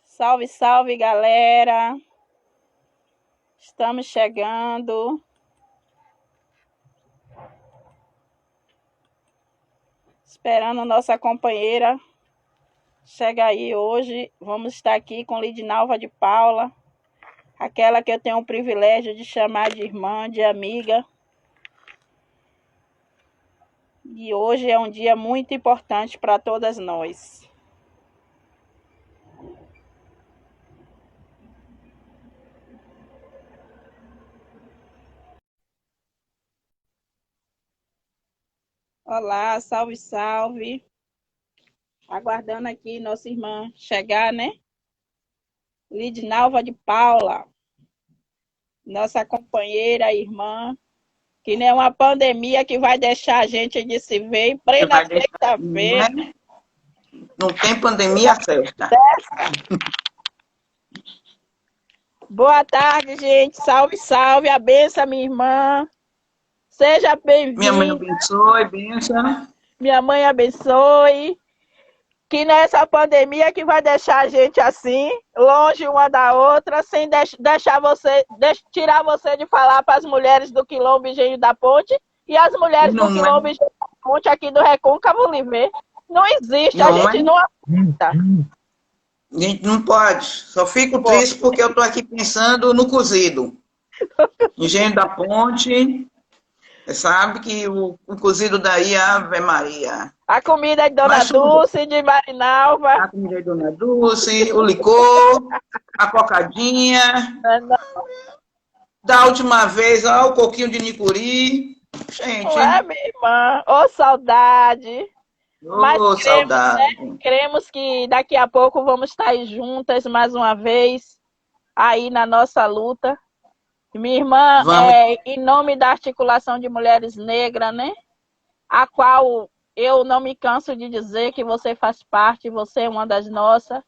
Salve, salve, galera! Estamos chegando. Esperando nossa companheira chegar aí hoje. Vamos estar aqui com Lidinalva de Paula, aquela que eu tenho o privilégio de chamar de irmã, de amiga. E hoje é um dia muito importante para todas nós. Olá, salve, salve. Aguardando aqui nossa irmã chegar, né? Lidinalva de Paula, nossa companheira, irmã, que nem uma pandemia que vai deixar a gente de se ver em plena sexta-feira. Não tem pandemia certa. Boa tarde, gente. Salve, salve. A benção, minha irmã. Seja bem-vinda. Minha mãe abençoe, benção. Minha mãe abençoe. Que nessa pandemia que vai deixar a gente assim, longe uma da outra, sem deixar você, tirar você de falar para as mulheres do Quilombo Engenho da Ponte e as mulheres do Quilombo Engenho da Ponte aqui do Recôncavo Livre. Não existe, a gente não aceita. A gente não pode. Só fico triste porque eu estou aqui pensando no cozido. Engenho da Ponte, sabe que o cozido daí é Ave Maria. A comida de Dona Dulce, de Marinalva. A comida de Dona Dulce, o licor, a cocadinha. Da última vez, ó, o coquinho de nicuri. Gente. Não é, minha irmã? Ô, saudade. Mas cremos, saudade. Né? Cremos que daqui a pouco vamos estar aí juntas mais uma vez, aí na nossa luta. Minha irmã, em nome da Articulação de Mulheres Negras, né? A qual eu não me canso de dizer que você faz parte, você é uma das nossas.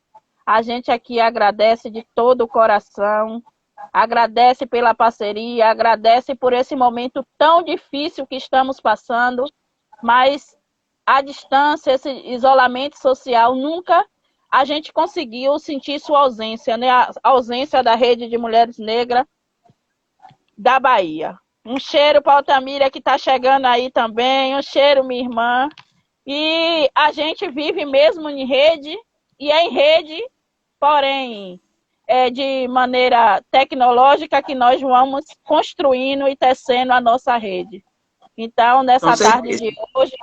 A gente aqui agradece de todo o coração, agradece pela parceria, agradece por esse momento tão difícil que estamos passando, mas a distância, esse isolamento social, nunca a gente conseguiu sentir sua ausência, né? A ausência da Rede de Mulheres Negras da Bahia. Um cheiro para a Altamira que está chegando aí também, um cheiro, minha irmã. E a gente vive mesmo em rede, e é em rede, porém, de maneira tecnológica que nós vamos construindo e tecendo a nossa rede. Então, nessa tarde de hoje,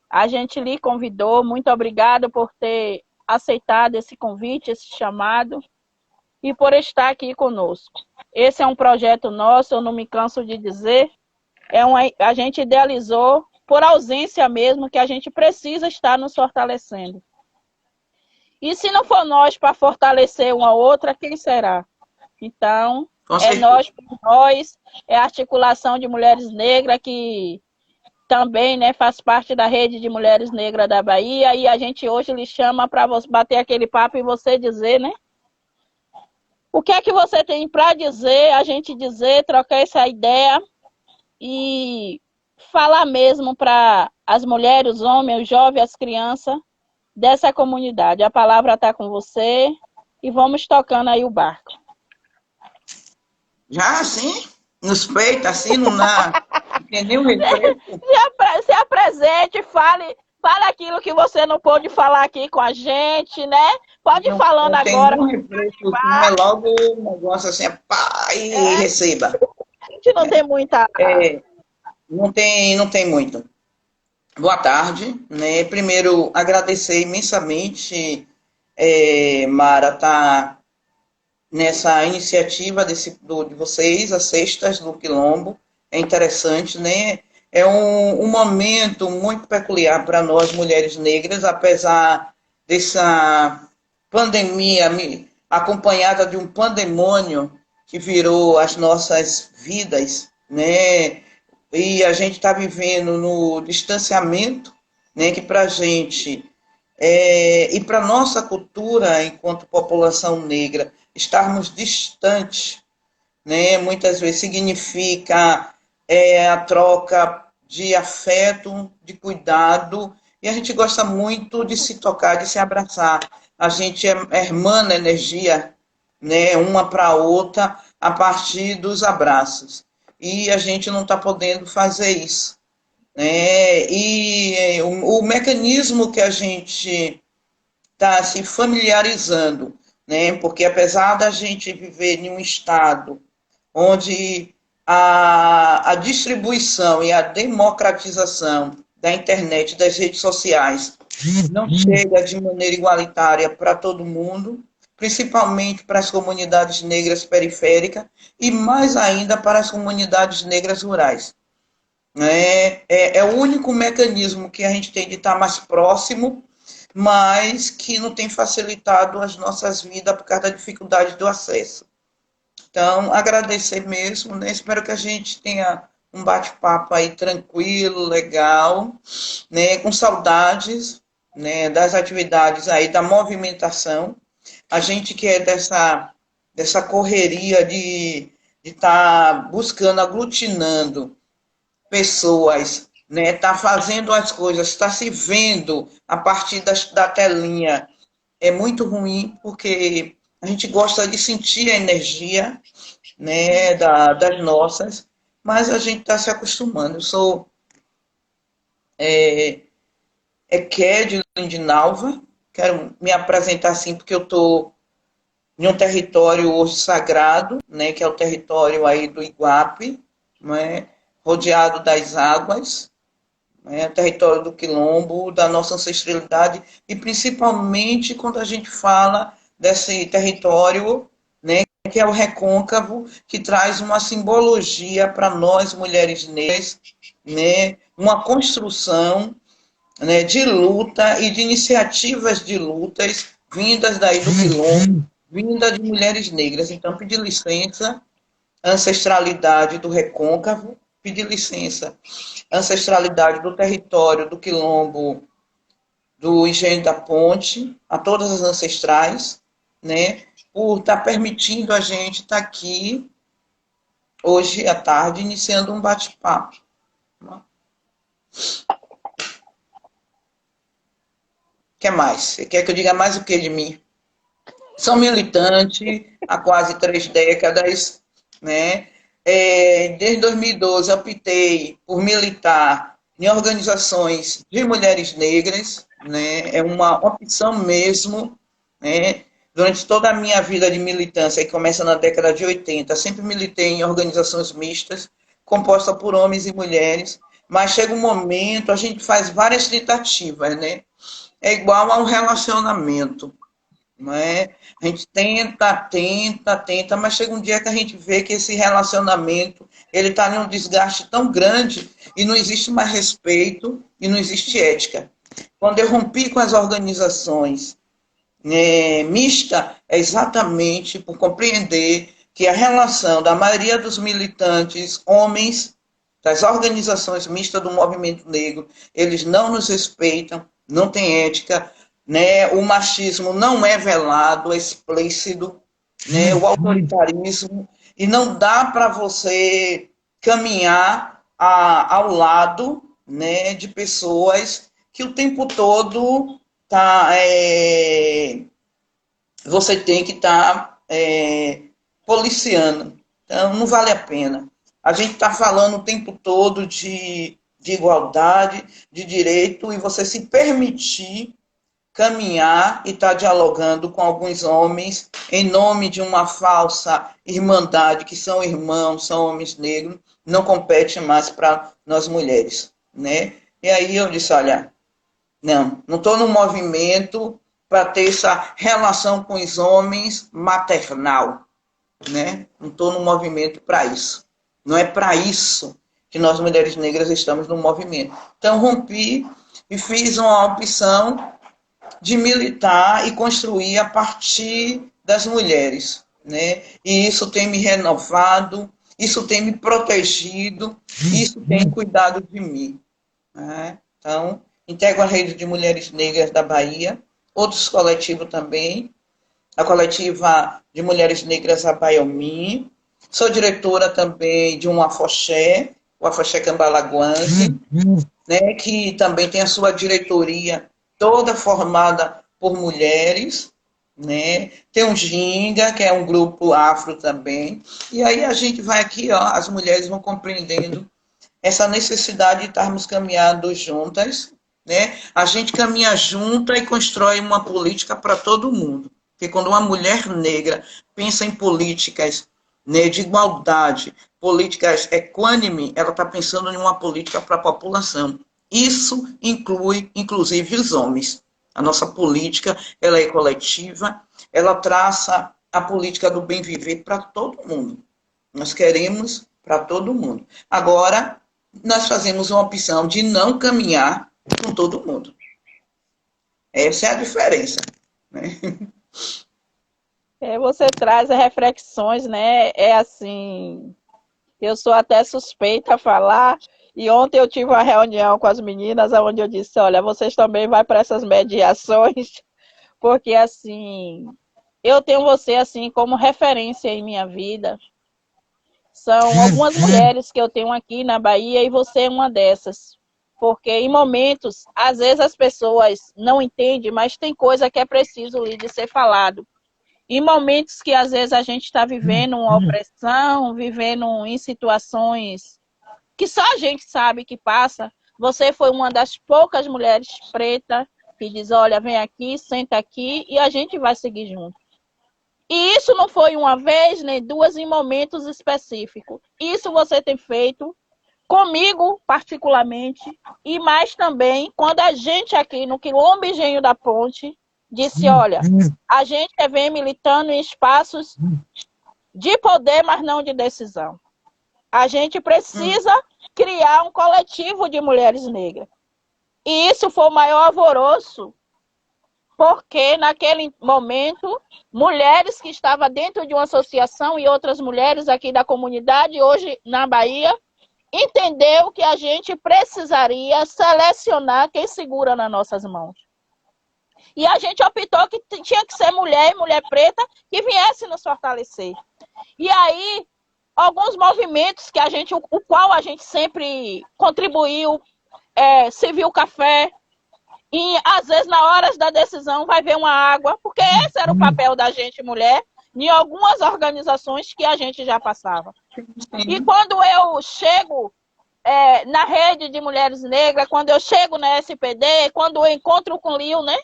a gente lhe convidou, muito obrigada por ter aceitado esse convite, esse chamado, e por estar aqui conosco. Esse é um projeto nosso, eu não me canso de dizer, a gente idealizou por ausência mesmo, que a gente precisa estar nos fortalecendo. E se não for nós para fortalecer uma outra, quem será? Então, é nós por nós, é a Articulação de Mulheres Negras, que também, né, faz parte da Rede de Mulheres Negras da Bahia, e a gente hoje lhe chama para bater aquele papo e você dizer, né? O que é que você tem para dizer, a gente dizer, trocar essa ideia e falar mesmo para as mulheres, os homens, os jovens, as crianças dessa comunidade. A palavra está com você e vamos tocando aí o barco. Já assim? Nos peitos, assim, não dá. Entendeu? Se apresente, fale aquilo que você não pôde falar aqui com a gente, né? Pode ir falando agora. É logo um negócio assim, pá, e receba. A gente não tem muita... Não tem muito. Boa tarde, né? Primeiro, agradecer imensamente, Mara, tá nessa iniciativa de vocês, as Sextas do Quilombo. É interessante, né? É um momento muito peculiar para nós, mulheres negras, apesar dessa pandemia acompanhada de um pandemônio que virou as nossas vidas, né? E a gente está vivendo no distanciamento, né? Que para a gente e para a nossa cultura, enquanto população negra, estarmos distantes, né, muitas vezes significa a troca de afeto, de cuidado, e a gente gosta muito de se tocar, de se abraçar. A gente emana energia, né, uma para a outra a partir dos abraços. E a gente não está podendo fazer isso, né? E o mecanismo que a gente está se familiarizando, né? Porque apesar da gente viver em um estado onde a distribuição e a democratização da internet, das redes sociais, não chega de maneira igualitária para todo mundo, principalmente para as comunidades negras periféricas e mais ainda para as comunidades negras rurais. É o único mecanismo que a gente tem de estar mais próximo, mas que não tem facilitado as nossas vidas por causa da dificuldade do acesso. Então, agradecer mesmo, né? Espero que a gente tenha um bate-papo aí tranquilo, legal, né? Com saudades, né? Das atividades aí, da movimentação. A gente que é dessa correria de estar buscando, aglutinando pessoas, né? Tá fazendo as coisas, está se vendo a partir da telinha. É muito ruim, porque a gente gosta de sentir a energia, né, das nossas, mas a gente está se acostumando. Eu sou Kédio Lindinalva, quero me apresentar assim, porque eu estou em um território hoje sagrado, né, que é o território aí do Iguape, né, rodeado das águas, né, território do Quilombo, da nossa ancestralidade, e principalmente quando a gente fala desse território, né, que é o recôncavo, que traz uma simbologia para nós, mulheres negras, né, uma construção, né, de luta e de iniciativas de lutas vindas daí do Quilombo, vinda de mulheres negras. Então, pedir licença, ancestralidade do recôncavo, pedir licença, ancestralidade do território do Quilombo, do Engenho da Ponte, a todas as ancestrais, né, por estar permitindo a gente estar aqui hoje à tarde, iniciando um bate-papo. O que mais? Você quer que eu diga mais o que de mim? Sou militante há quase 3 décadas, né? Desde 2012 optei por militar em organizações de mulheres negras, né? É uma opção mesmo, né? Durante toda a minha vida de militância, que começa na década de 80, sempre militei em organizações mistas, compostas por homens e mulheres, mas chega um momento, a gente faz várias tentativas, né? É igual a um relacionamento, não é? A gente tenta, mas chega um dia que a gente vê que esse relacionamento ele está em um desgaste tão grande e não existe mais respeito e não existe ética. Quando eu rompi com as organizações mista, é exatamente por compreender que a relação da maioria dos militantes, homens, das organizações mistas do movimento negro, eles não nos respeitam, não têm ética, né? O machismo não é velado, é explícito, né? O autoritarismo, e não dá para você caminhar ao lado, né, de pessoas que o tempo todo você tem que estar policiando. Então, não vale a pena. A gente está falando o tempo todo de igualdade, de direito, e você se permitir caminhar e estar dialogando com alguns homens em nome de uma falsa irmandade, que são irmãos, são homens negros, não compete mais para nós mulheres, né? E aí eu disse, olha, não estou no movimento para ter essa relação com os homens maternal, né? Não estou no movimento para isso. Não é para isso que nós, mulheres negras, estamos no movimento. Então, rompi e fiz uma opção de militar e construir a partir das mulheres, né? E isso tem me renovado, isso tem me protegido, isso tem cuidado de mim, né? Então, integro a Rede de Mulheres Negras da Bahia, outros coletivos também, a coletiva de Mulheres Negras Abaiomi, sou diretora também de um afoxé, o Afoxé Cambalaguangue, né, que também tem a sua diretoria toda formada por mulheres, né? Tem um Ginga, que é um grupo afro também, e aí a gente vai aqui, ó, as mulheres vão compreendendo essa necessidade de estarmos caminhando juntas, né? A gente caminha junta e constrói uma política para todo mundo. Porque quando uma mulher negra pensa em políticas, né, de igualdade, políticas equânime, ela está pensando em uma política para a população. Isso inclui, inclusive, os homens. A nossa política, ela é coletiva, ela traça a política do bem viver para todo mundo. Nós queremos para todo mundo. Agora, nós fazemos uma opção de não caminhar com todo mundo. Essa é a diferença, né? Você traz reflexões, né? É assim, eu sou até suspeita a falar, e ontem eu tive uma reunião com as meninas, onde eu disse, olha, vocês também vão para essas mediações, porque assim, eu tenho você assim como referência em minha vida. São algumas mulheres que eu tenho aqui na Bahia e você é uma dessas. Porque em momentos, às vezes as pessoas não entendem, mas tem coisa que é preciso de ser falado. Em momentos que às vezes a gente está vivendo uma opressão, vivendo em situações que só a gente sabe que passa, você foi uma das poucas mulheres pretas que diz, olha, vem aqui, senta aqui e a gente vai seguir junto. E isso não foi uma vez, nem duas, em momentos específicos. Isso você tem feito comigo, particularmente, e mais também quando a gente aqui no Quilombo Engenho da Ponte disse, olha, a gente vem militando em espaços de poder, mas não de decisão. A gente precisa criar um coletivo de mulheres negras. E isso foi o maior alvoroço, porque naquele momento, mulheres que estavam dentro de uma associação e outras mulheres aqui da comunidade, hoje na Bahia, entendeu que a gente precisaria selecionar quem segura nas nossas mãos. E a gente optou que tinha que ser mulher e mulher preta que viesse nos fortalecer. E aí, alguns movimentos que o qual a gente sempre contribuiu, Civil Café, e às vezes na hora da decisão vai ver uma água, porque esse era o papel da gente mulher, em algumas organizações que a gente já passava. E quando eu chego na rede de mulheres negras, quando eu chego na SPD, quando eu encontro com o Liu, né,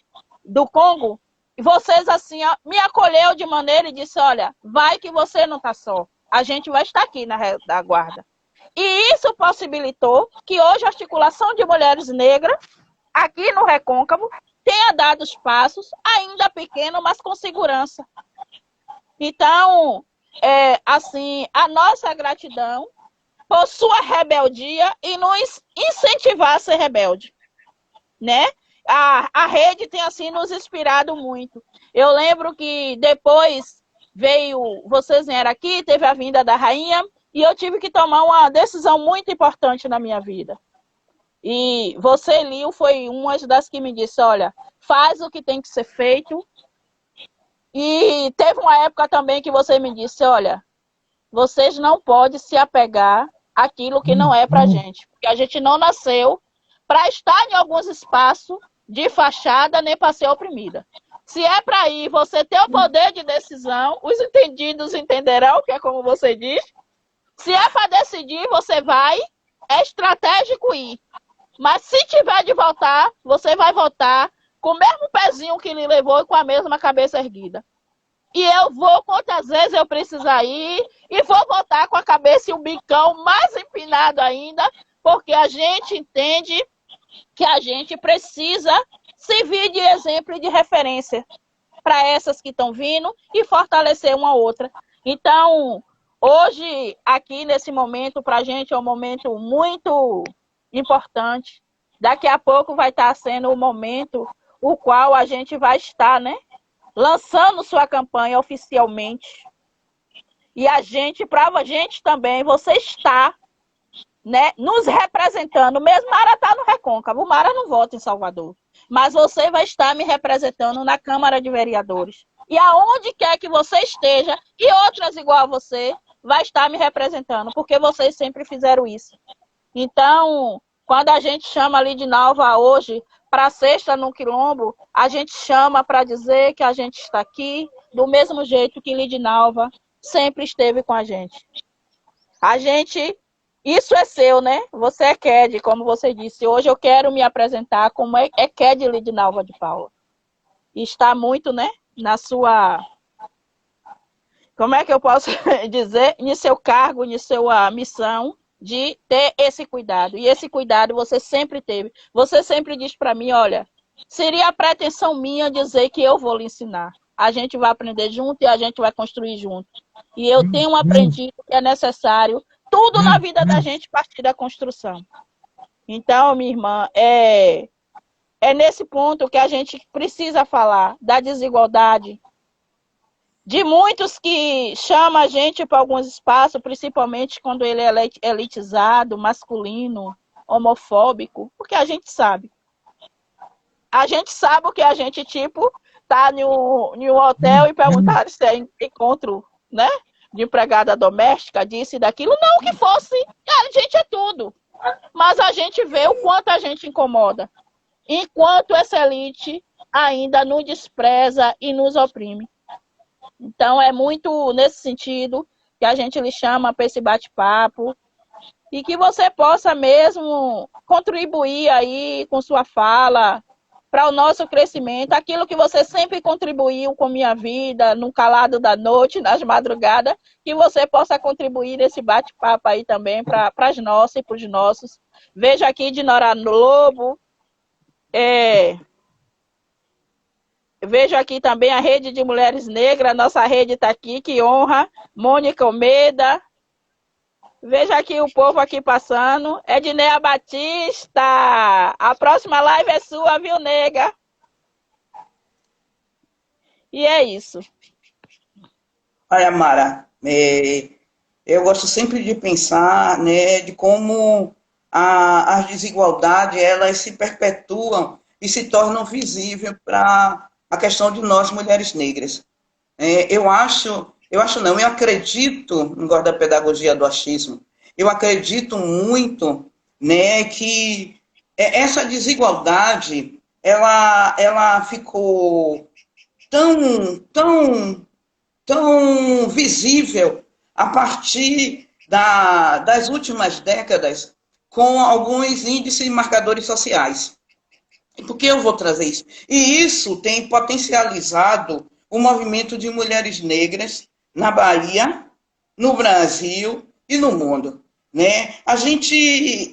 do Congo, vocês assim, ó, me acolheu de maneira e disse, olha, vai que você não está só, a gente vai estar aqui na retaguarda. E isso possibilitou que hoje a articulação de mulheres negras, aqui no Recôncavo, tenha dado os passos, ainda pequeno, mas com segurança. Então, assim, a nossa gratidão por sua rebeldia e nos incentivar a ser rebelde, né? A rede tem, assim, nos inspirado muito. Eu lembro que depois vocês vieram aqui, teve a vinda da rainha, e eu tive que tomar uma decisão muito importante na minha vida. E você, Liu, foi uma das que me disse, olha, faz o que tem que ser feito. E teve uma época também que você me disse, olha, vocês não podem se apegar àquilo que não é pra gente. Porque a gente não nasceu para estar em alguns espaços de fachada nem para ser oprimida. Se é para ir, você ter o poder de decisão, os entendidos entenderão, que é como você diz. Se é para decidir, você vai, é estratégico ir. Mas se tiver de voltar, você vai voltar com o mesmo pezinho que lhe levou e com a mesma cabeça erguida. E eu vou quantas vezes eu precisar ir e vou voltar com a cabeça e o bicão mais empinado ainda, porque a gente entende que a gente precisa servir de exemplo e de referência para essas que estão vindo e fortalecer uma outra. Então, hoje, aqui nesse momento, para a gente é um momento muito importante. Daqui a pouco vai estar sendo o momento o qual a gente vai estar, né, lançando sua campanha oficialmente. E a gente, para a gente também, você está né, nos representando, mesmo Mara está no Recôncavo, Mara não vota em Salvador, mas você vai estar me representando na Câmara de Vereadores. E aonde quer que você esteja, e outras igual a você, vai estar me representando, porque vocês sempre fizeram isso. Então, quando a gente chama a Lidinalva hoje para a sexta no Quilombo, a gente chama para dizer que a gente está aqui do mesmo jeito que Lidinalva sempre esteve com a gente. A gente, isso é seu, né? Você é Ked, como você disse. Hoje eu quero me apresentar como é Ked Lidinalva de Paula. E está muito, né, na sua... Como é que eu posso dizer? Em seu cargo, em sua missão de ter esse cuidado. E esse cuidado você sempre teve. Você sempre diz para mim, olha, seria a pretensão minha dizer que eu vou lhe ensinar. A gente vai aprender junto e a gente vai construir junto. E eu tenho aprendido que é necessário tudo na vida da gente partir da construção. Então, minha irmã, é nesse ponto que a gente precisa falar da desigualdade, de muitos que chamam a gente para alguns espaços, principalmente quando ele é elitizado, masculino, homofóbico, porque a gente sabe. A gente sabe o que a gente, tipo, tá em um hotel e perguntar se é encontro, né, de empregada doméstica, disso e daquilo. Não que fosse, a gente é tudo. Mas a gente vê o quanto a gente incomoda. Enquanto essa elite ainda nos despreza e nos oprime. Então, é muito nesse sentido que a gente lhe chama para esse bate-papo e que você possa mesmo contribuir aí com sua fala para o nosso crescimento, aquilo que você sempre contribuiu com minha vida, no calado da noite, nas madrugadas, que você possa contribuir nesse bate-papo aí também para as nossas e para os nossos. Veja aqui de Nora Lobo, vejo aqui também a Rede de Mulheres Negras, nossa rede está aqui, que honra. Mônica Almeida. Veja aqui o povo aqui passando. Edneia Batista. A próxima live é sua, viu, nega? E é isso. Olha, Mara, eu gosto sempre de pensar, né, de como as desigualdades elas se perpetuam e se tornam visíveis para a questão de nós, mulheres negras. Eu acredito, não gosto da pedagogia do achismo, eu acredito muito, né, que essa desigualdade, ela ficou tão visível a partir das últimas décadas com alguns índices e marcadores sociais. Por que eu vou trazer isso? E isso tem potencializado o movimento de mulheres negras na Bahia, no Brasil e no mundo. Né? A gente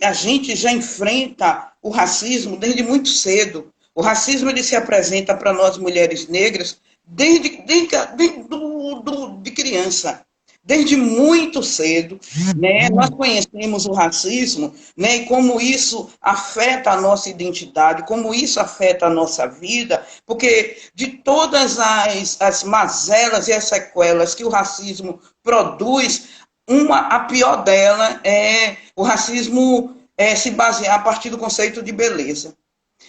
já enfrenta o racismo desde muito cedo. O racismo ele se apresenta para nós mulheres negras desde de criança. Desde muito cedo, né, nós conhecemos o racismo, né, e como isso afeta a nossa identidade, como isso afeta a nossa vida, porque de todas as mazelas e as sequelas que o racismo produz, a pior dela é o racismo se basear a partir do conceito de beleza.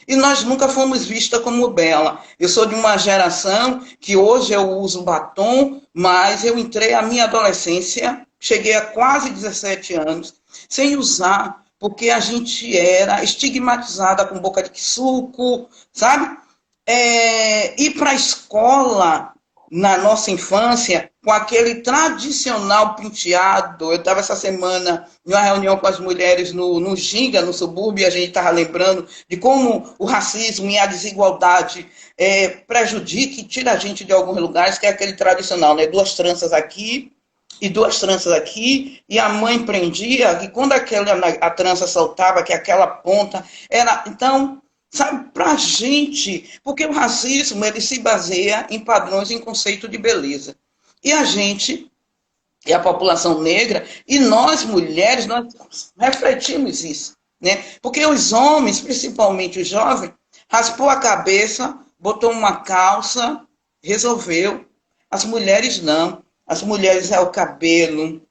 E nós nunca fomos vistas como bela. Eu sou de uma geração que hoje eu uso batom, mas eu entrei a minha adolescência, cheguei a quase 17 anos, sem usar, porque a gente era estigmatizada com boca de suco, sabe? Ir para a escola, na nossa infância, com aquele tradicional penteado. Eu estava essa semana em uma reunião com as mulheres no Ginga, no subúrbio, e a gente estava lembrando de como o racismo e a desigualdade prejudica e tira a gente de alguns lugares, que é aquele tradicional, né? 2 tranças aqui e 2 tranças aqui, e a mãe prendia, e quando a trança soltava, que aquela ponta era... Então, sabe, para a gente, porque o racismo ele se baseia em padrões, em conceito de beleza. E a gente, e a população negra, e nós mulheres, nós refletimos isso. Né? Porque os homens, principalmente os jovens, raspou a cabeça, botou uma calça, resolveu. As mulheres não. As mulheres é o cabelo,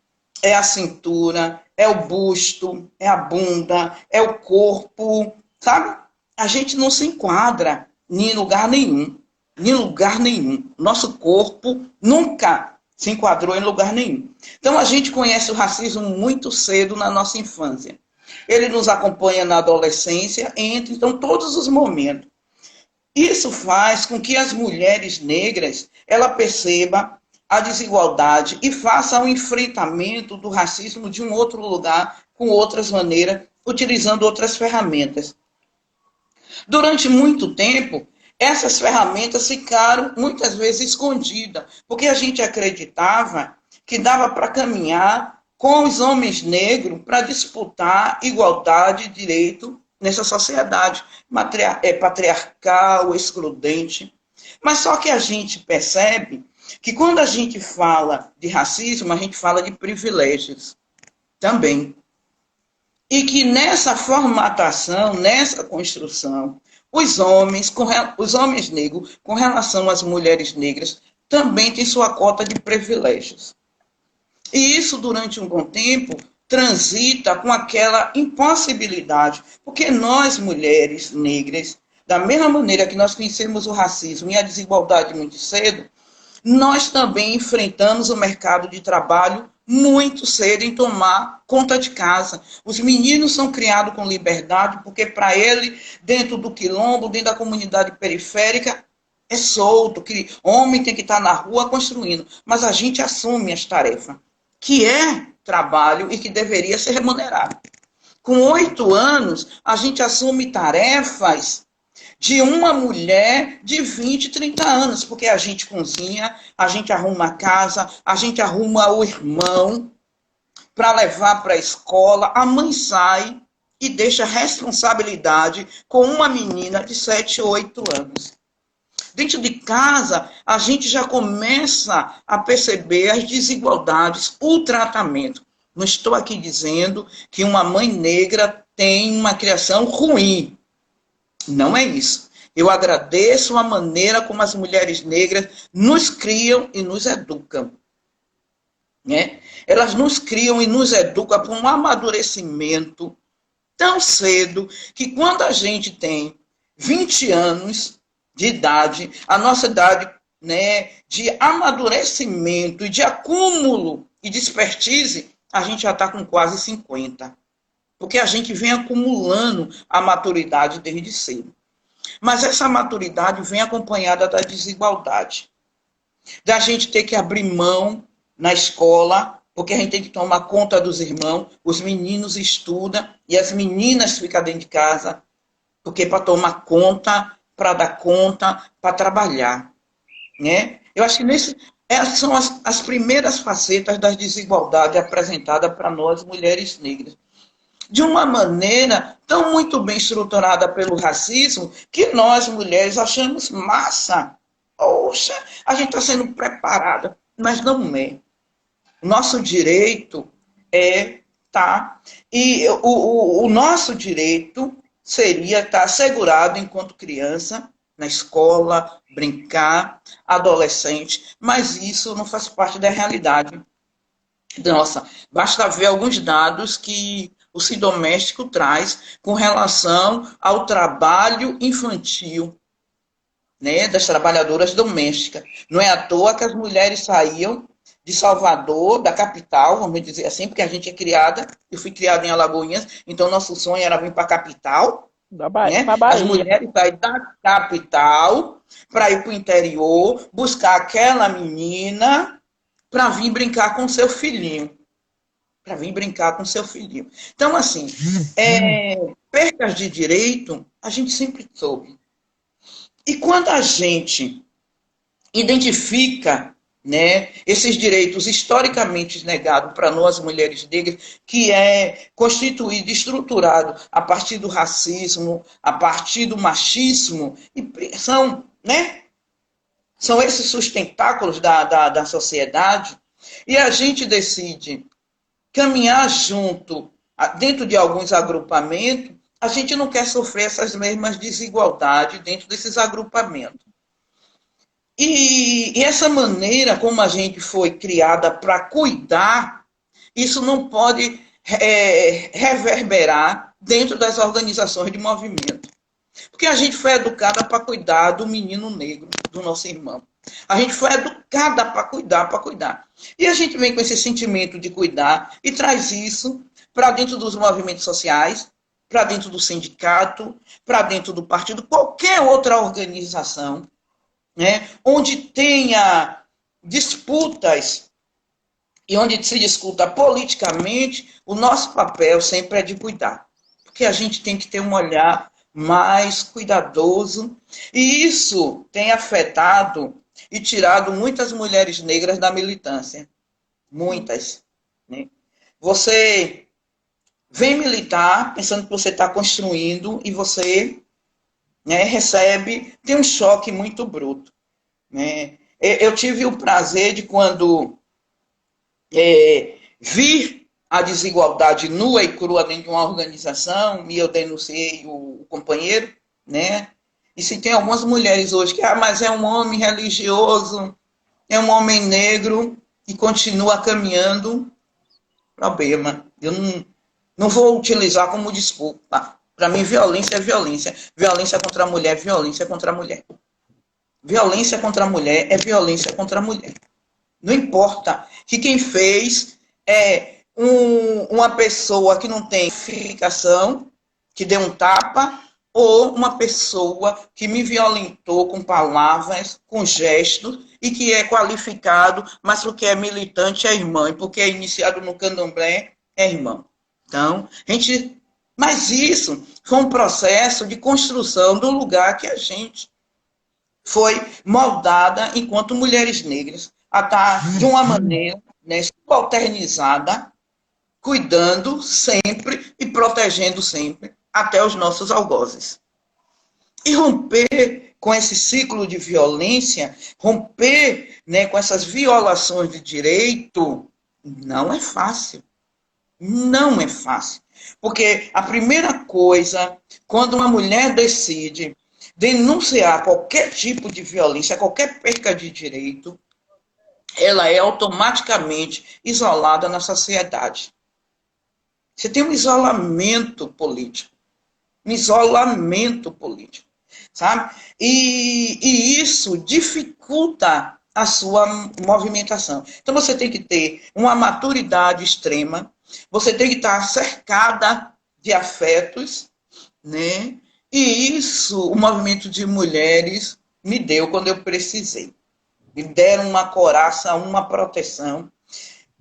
é a cintura, é o busto, é a bunda, é o corpo, sabe? A gente não se enquadra em lugar nenhum. Em lugar nenhum. Nosso corpo nunca se enquadrou em lugar nenhum. Então, a gente conhece o racismo muito cedo na nossa infância. Ele nos acompanha na adolescência, entre, então, todos os momentos. Isso faz com que as mulheres negras, ela perceba a desigualdade e faça o enfrentamento do racismo de um outro lugar, com outras maneiras, utilizando outras ferramentas. Durante muito tempo, essas ferramentas ficaram muitas vezes escondidas, porque a gente acreditava que dava para caminhar com os homens negros para disputar igualdade e direito nessa sociedade patriarcal, excludente. Mas só que a gente percebe que quando a gente fala de racismo, a gente fala de privilégios também. E que nessa formatação, nessa construção, os homens negros, com relação às mulheres negras, também têm sua cota de privilégios. E isso, durante um bom tempo, transita com aquela impossibilidade, porque nós, mulheres negras, da mesma maneira que nós conhecemos o racismo e a desigualdade muito cedo, nós também enfrentamos o mercado de trabalho muito cedo em tomar conta de casa. Os meninos são criados com liberdade, porque para ele, dentro do quilombo, dentro da comunidade periférica, é solto, que homem tem que estar na rua construindo. Mas a gente assume as tarefas, que é trabalho e que deveria ser remunerado. Com 8 anos, a gente assume tarefas de uma mulher de 20, 30 anos, porque a gente cozinha, a gente arruma a casa, a gente arruma o irmão para levar para a escola, a mãe sai e deixa a responsabilidade com uma menina de 7, 8 anos. Dentro de casa, a gente já começa a perceber as desigualdades, o tratamento. Não estou aqui dizendo que uma mãe negra tem uma criação ruim. Não é isso. Eu agradeço a maneira como as mulheres negras nos criam e nos educam. Né? Elas nos criam e nos educam para um amadurecimento tão cedo que quando a gente tem 20 anos de idade, a nossa idade, né, de amadurecimento e de acúmulo e de expertise, a gente já está com quase 50. Porque a gente vem acumulando a maturidade desde cedo. Mas essa maturidade vem acompanhada da desigualdade. Da gente ter que abrir mão na escola, porque a gente tem que tomar conta dos irmãos, os meninos estudam e as meninas ficam dentro de casa, porque para tomar conta, para dar conta, para trabalhar. Né? Eu acho que essas são as primeiras facetas das desigualdades apresentadas para nós, mulheres negras. De uma maneira tão muito bem estruturada pelo racismo, que nós, mulheres, achamos massa. Poxa, a gente está sendo preparada, mas não é. Nosso direito é tá. E o nosso direito seria estar assegurado enquanto criança, na escola, brincar, adolescente, mas isso não faz parte da realidade. Nossa, basta ver alguns dados que o Sim Doméstico traz com relação ao trabalho infantil, né, das trabalhadoras domésticas. Não é à toa que as mulheres saíam de Salvador, da capital, vamos dizer assim, porque a gente é criada, eu fui criada em Alagoinhas, então nosso sonho era vir para a capital. Da Bahia, né? As mulheres saem da capital para ir para o interior, buscar aquela menina para vir brincar com seu filhinho. Para vir brincar com seu filhinho. Então, assim, percas de direito, a gente sempre soube. E quando a gente identifica, né, esses direitos historicamente negados para nós, mulheres negras, que é constituído, estruturado a partir do racismo, a partir do machismo, e são esses sustentáculos da sociedade, e a gente decide caminhar junto, dentro de alguns agrupamentos, a gente não quer sofrer essas mesmas desigualdades dentro desses agrupamentos. E essa maneira como a gente foi criada para cuidar, isso não pode reverberar dentro das organizações de movimento. Porque a gente foi educada para cuidar do menino negro, do nosso irmão. A gente foi educada para cuidar, para cuidar. E a gente vem com esse sentimento de cuidar e traz isso para dentro dos movimentos sociais, para dentro do sindicato, para dentro do partido, qualquer outra organização, né, onde tenha disputas e onde se discuta politicamente, o nosso papel sempre é de cuidar. Porque a gente tem que ter um olhar mais cuidadoso, e isso tem afetado e tirado muitas mulheres negras da militância. Muitas. Né? Você vem militar pensando que você está construindo e você, né, recebe, tem um choque muito bruto. Né? Eu tive o prazer de, quando vir a desigualdade nua e crua dentro de uma organização, e eu denunciei o companheiro, né? E se tem algumas mulheres hoje que, mas é um homem religioso, é um homem negro, e continua caminhando, problema. Eu não vou utilizar como desculpa. Para mim, violência é violência. Violência contra a mulher, violência contra a mulher. Violência contra a mulher é violência contra a mulher. Não importa que quem fez é uma pessoa que não tem qualificação, que deu um tapa, ou uma pessoa que me violentou com palavras, com gestos, e que é qualificado, mas porque é militante é irmão, e porque é iniciado no candomblé é irmão. Então, mas isso foi um processo de construção do lugar que a gente foi moldada enquanto mulheres negras, a estar de uma maneira, né, subalternizada, cuidando sempre e protegendo sempre até os nossos algozes. E romper com esse ciclo de violência, romper, né, com essas violações de direito, não é fácil. Não é fácil. Porque a primeira coisa, quando uma mulher decide denunciar qualquer tipo de violência, qualquer perca de direito, ela é automaticamente isolada na sociedade. Você tem um isolamento político. Um isolamento político. Sabe? E isso dificulta a sua movimentação. Então você tem que ter uma maturidade extrema, você tem que estar cercada de afetos, né? E isso o movimento de mulheres me deu quando eu precisei. Me deram uma coraça, uma proteção,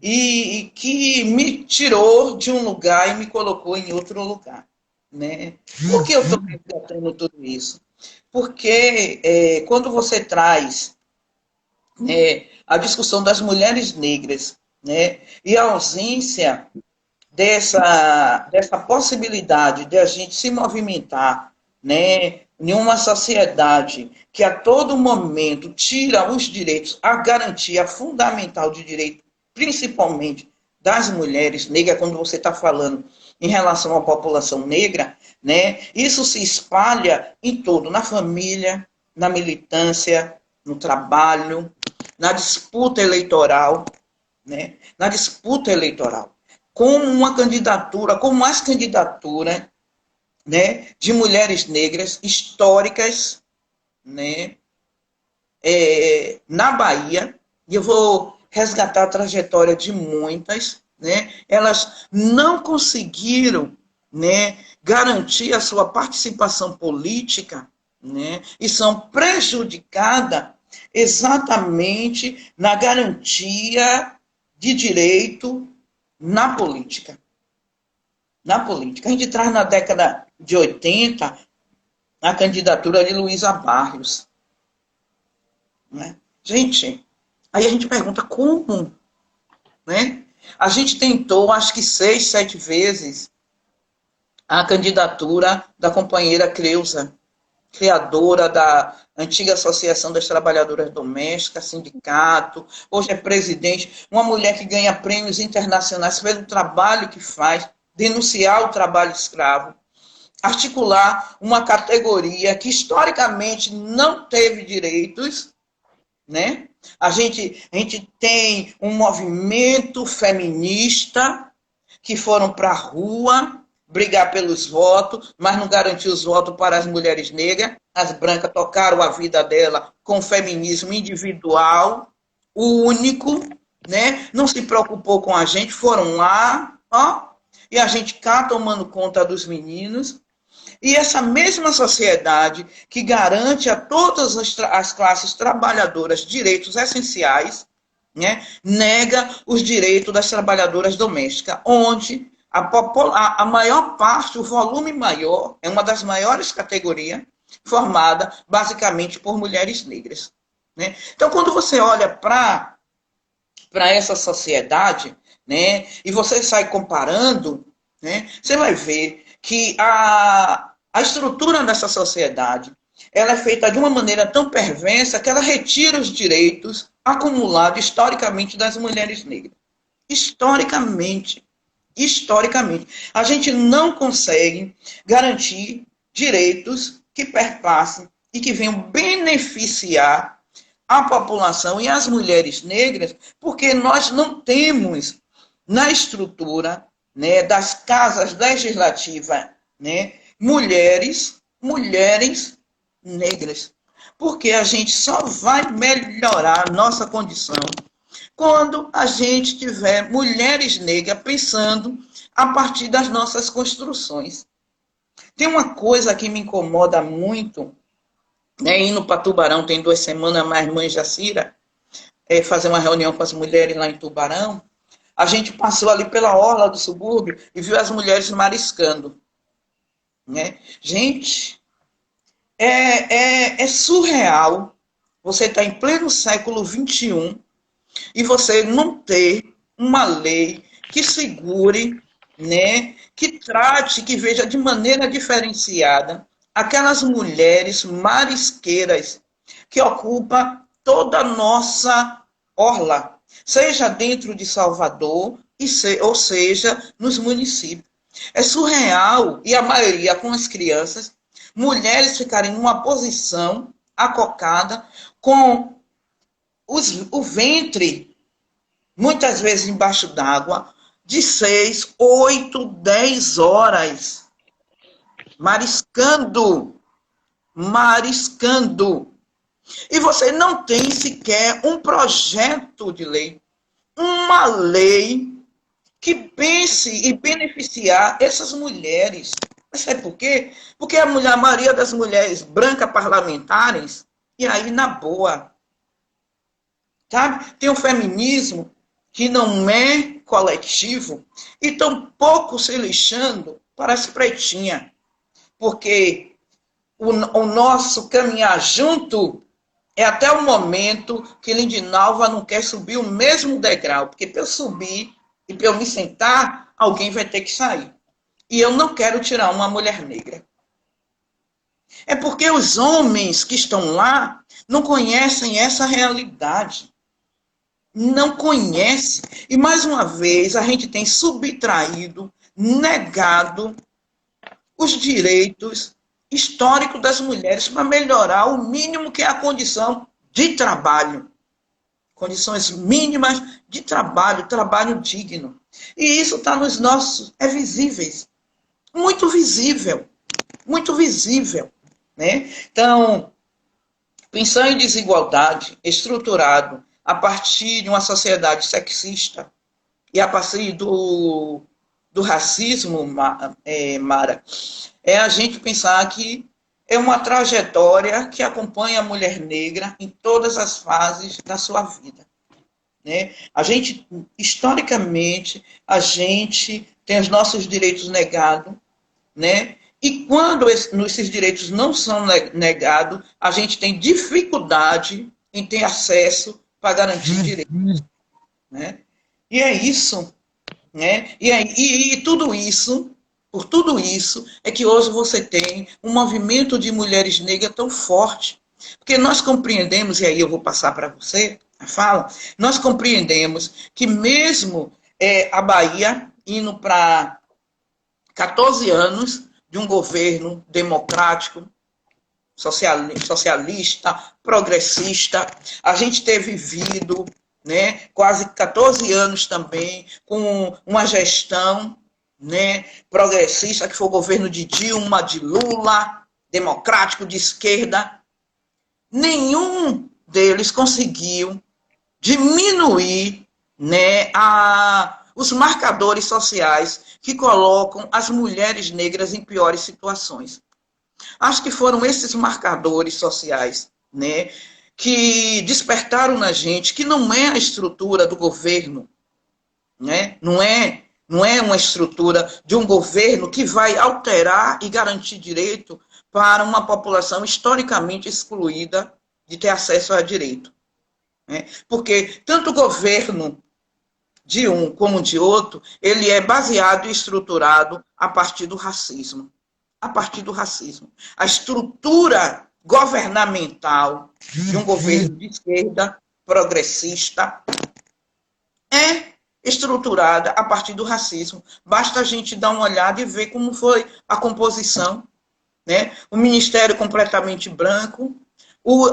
e que me tirou de um lugar e me colocou em outro lugar. Né? Por que eu estou resgatando tudo isso? Porque quando você traz, né, a discussão das mulheres negras, né, e a ausência dessa possibilidade de a gente se movimentar, né, em uma sociedade que a todo momento tira os direitos, a garantia fundamental de direito, principalmente das mulheres negras, quando você está falando em relação à população negra, né, isso se espalha em tudo, na família, na militância, no trabalho, na disputa eleitoral, né, na disputa eleitoral, como uma candidatura, como as candidaturas, né, de mulheres negras históricas, né, na Bahia, e eu vou resgatar a trajetória de muitas, né, elas não conseguiram, né, garantir a sua participação política, né, e são prejudicadas exatamente na garantia de direito na política. Na política. A gente traz na década de 80 a candidatura de Luísa Barrios. Né? Gente, aí a gente pergunta como? Né? A gente tentou, acho que 6, 7 vezes, a candidatura da companheira Creuza, criadora da antiga Associação das Trabalhadoras Domésticas, sindicato, hoje é presidente, uma mulher que ganha prêmios internacionais pelo trabalho que faz, denunciar o trabalho escravo, articular uma categoria que historicamente não teve direitos, né? A gente tem um movimento feminista que foram para a rua brigar pelos votos, mas não garantiu os votos para as mulheres negras. As brancas tocaram a vida dela com o feminismo individual, único, né? Não se preocupou com a gente, foram lá, ó, e a gente cá tomando conta dos meninos. E essa mesma sociedade que garante a todas as classes trabalhadoras direitos essenciais, né, nega os direitos das trabalhadoras domésticas, onde a maior parte, o volume maior, é uma das maiores categorias, formada basicamente por mulheres negras. Né? Então, quando você olha para essa sociedade, né, e você sai comparando, né, você vai ver que a estrutura dessa sociedade ela é feita de uma maneira tão perversa que ela retira os direitos acumulados historicamente das mulheres negras. Historicamente. A gente não consegue garantir direitos que perpassem e que venham beneficiar a população e as mulheres negras, porque nós não temos na estrutura, né, das casas legislativas, né, mulheres negras. Porque a gente só vai melhorar a nossa condição quando a gente tiver mulheres negras pensando a partir das nossas construções. Tem uma coisa que me incomoda muito, né, indo para Tubarão, tem 2 semanas, mais mãe Jacira, fazer uma reunião com as mulheres lá em Tubarão, a gente passou ali pela orla do subúrbio e viu as mulheres mariscando. Né? Gente, é surreal você estar em pleno século XXI e você não ter uma lei que segure, né, que trate, que veja de maneira diferenciada aquelas mulheres marisqueiras que ocupam toda a nossa orla, seja dentro de Salvador, ou seja, nos municípios. É surreal, e a maioria com as crianças, mulheres ficarem numa posição acocada, com o ventre, muitas vezes embaixo d'água, de 6, 8, 10 horas, mariscando. E você não tem sequer um projeto de lei, uma lei que pense em beneficiar essas mulheres. Mas sabe por quê? Porque a maioria das mulheres brancas parlamentares, e aí na boa, sabe? Tem um feminismo que não é coletivo e tampouco se lixando para as pretinhas. Porque o nosso caminhar junto é até o momento que Lindinalva não quer subir o mesmo degrau, porque para eu subir e para eu me sentar, alguém vai ter que sair. E eu não quero tirar uma mulher negra. É porque os homens que estão lá não conhecem essa realidade. Não conhecem. E, mais uma vez, a gente tem subtraído, negado os direitos históricos das mulheres para melhorar o mínimo que é a condição de trabalho. Condições mínimas de trabalho, trabalho digno. E isso está nos nossos, é visíveis. Muito visível. Né? Então, pensar em desigualdade estruturado a partir de uma sociedade sexista e a partir do racismo, Mara, é a gente pensar que é uma trajetória que acompanha a mulher negra em todas as fases da sua vida. Né? A gente, historicamente, a gente tem os nossos direitos negados, né? E quando esses direitos não são negados, a gente tem dificuldade em ter acesso para garantir direitos. Né? E é isso. Né? E tudo isso, por tudo isso, é que hoje você tem um movimento de mulheres negras tão forte. Porque nós compreendemos, e aí eu vou passar para você a fala, nós compreendemos que mesmo a Bahia indo para 14 anos de um governo democrático, socialista, progressista, a gente ter vivido né, quase 14 anos também, com uma gestão, né, progressista, que foi o governo de Dilma, de Lula, democrático, de esquerda. Nenhum deles conseguiu diminuir, né, os marcadores sociais que colocam as mulheres negras em piores situações. Acho que foram esses marcadores sociais, né, que despertaram na gente que não é a estrutura do governo, né, não é uma estrutura de um governo que vai alterar e garantir direito para uma população historicamente excluída de ter acesso a direito. Né? Porque tanto o governo de um como de outro, ele é baseado e estruturado a partir do racismo. A partir do racismo. A estrutura governamental de um governo de esquerda progressista é estruturada a partir do racismo. Basta a gente dar uma olhada e ver como foi a composição, né? O ministério completamente branco,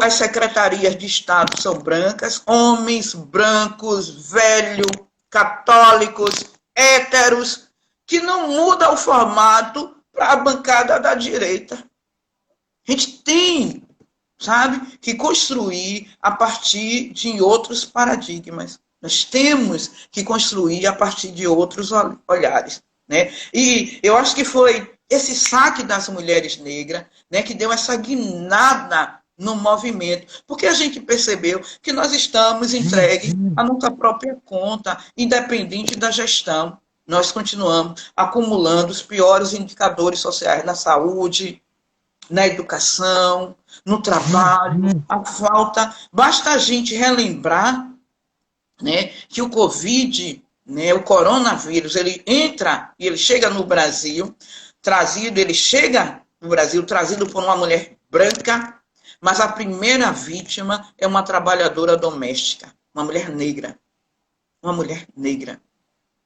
as secretarias de Estado são brancas, homens brancos, velhos, católicos, héteros, que não muda o formato para a bancada da direita. A gente tem, sabe, que construir a partir de outros paradigmas. Nós temos que construir a partir de outros olhares. Né? E eu acho que foi esse saque das mulheres negras, né, que deu essa guinada no movimento, porque a gente percebeu que nós estamos entregues à nossa própria conta, independente da gestão. Nós continuamos acumulando os piores indicadores sociais na saúde, na educação, no trabalho, a falta. Basta a gente relembrar, né, que o Covid, né, o coronavírus, ele entra e ele chega no Brasil, ele chega no Brasil trazido por uma mulher branca, mas a primeira vítima é uma trabalhadora doméstica, uma mulher negra. Uma mulher negra.